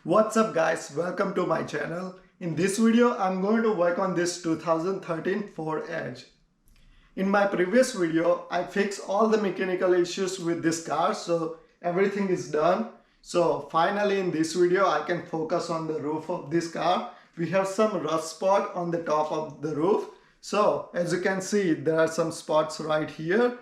What's up guys, welcome to my channel. In this video I'm going to work on this 2013 Ford Edge. In my previous video I fixed all the mechanical issues with this car, so everything is done. So finally in this video I can focus on the roof of this car. We have some rust spot on the top of the roof. So as you can see, there are some spots right here.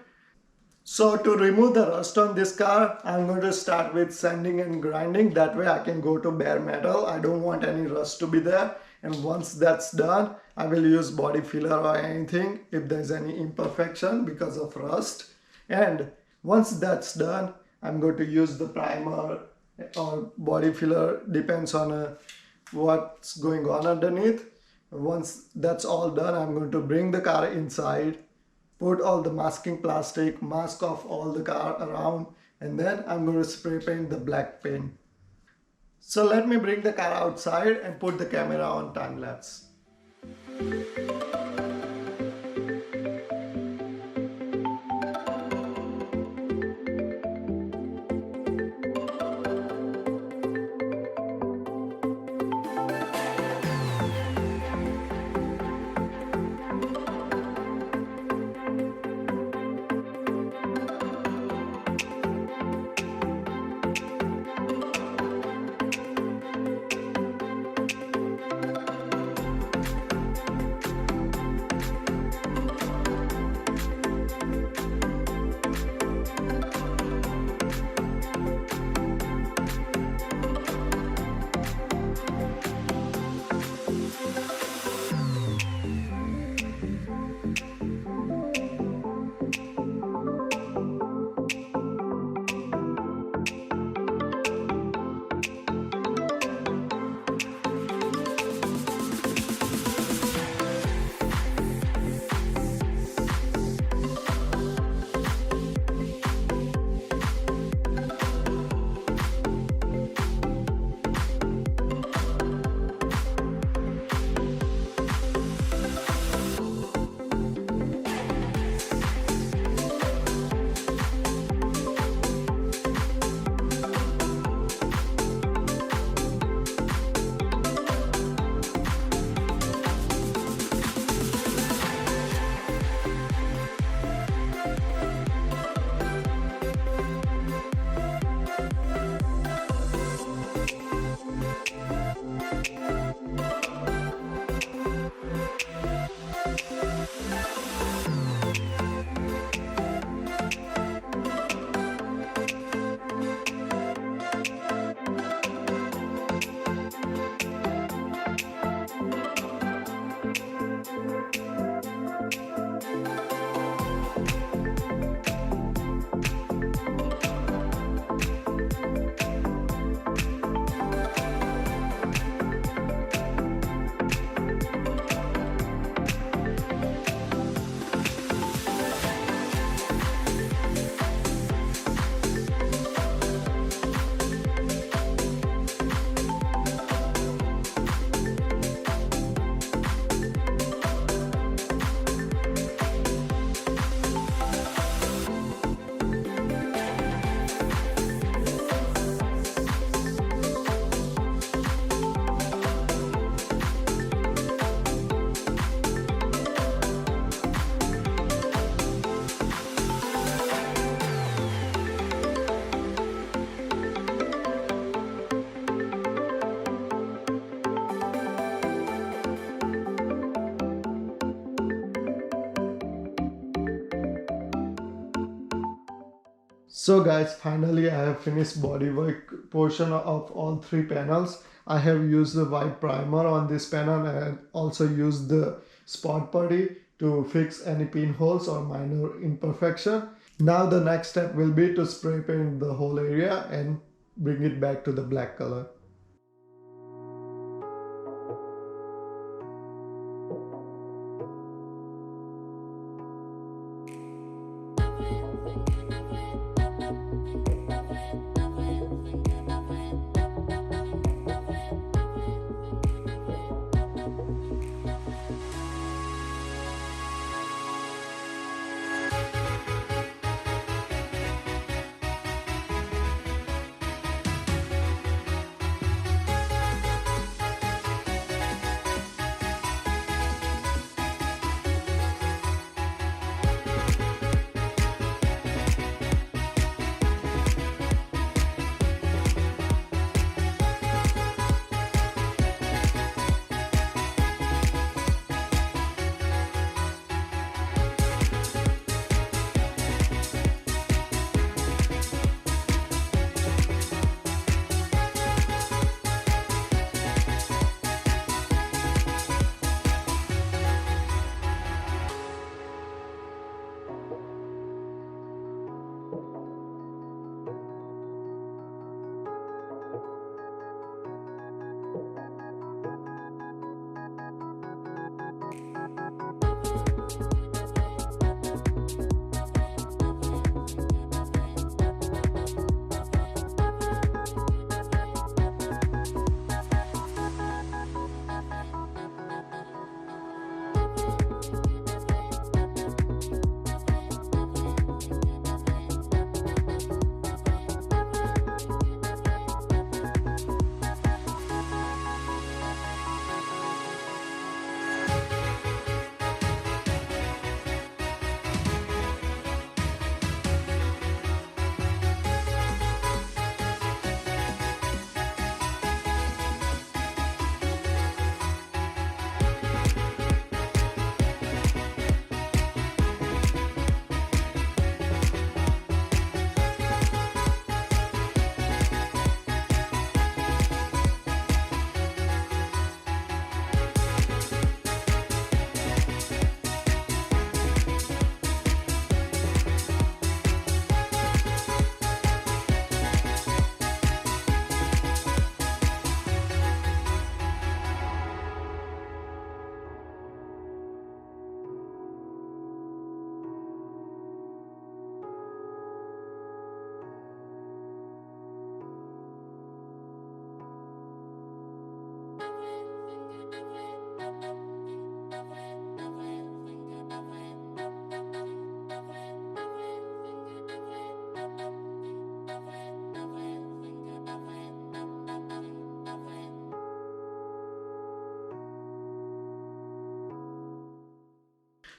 So to remove the rust on this car, I'm going to start with sanding and grinding. That way I can go to bare metal. I don't want any rust to be there. And once that's done, I will use body filler or anything if there's any imperfection because of rust. And once that's done, I'm going to use the primer or body filler, depends on what's going on underneath. Once that's all done, I'm going to bring the car inside, put all the masking plastic, mask off all the car around, and then I'm going to spray paint the black paint. So let me bring the car outside and put the camera on time lapse. So guys, finally I have finished bodywork portion of all three panels. I have used the white primer on this panel and also used the spot putty to fix any pinholes or minor imperfection. Now the next step will be to spray paint the whole area and bring it back to the black color.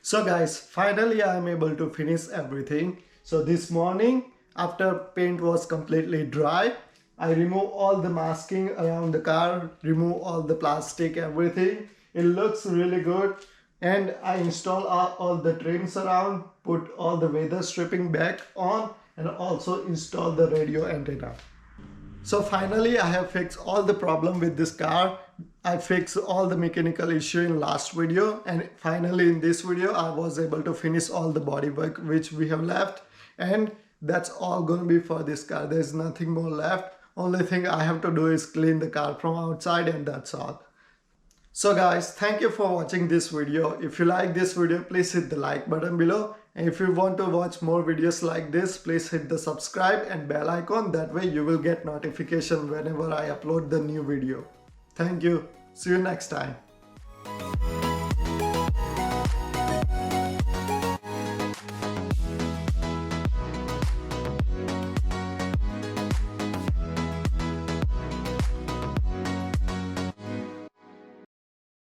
So guys, finally I am able to finish everything. So this morning, after paint was completely dry, I remove all the masking around the car, remove all the plastic, everything. It looks really good. And I install all the trims around, put all the weather stripping back on, and also install the radio antenna. So finally I have fixed all the problem with this car. I fixed all the mechanical issue in last video, and finally in this video I was able to finish all the body work which we have left, and that's all going to be for this car. There's nothing more left. Only thing I have to do is clean the car from outside, and that's all. So guys, thank you for watching this video. If you like this video, please hit the like button below. And if you want to watch more videos like this, please hit the subscribe and bell icon. That way you will get notification whenever I upload the new video. Thank you. See you next time.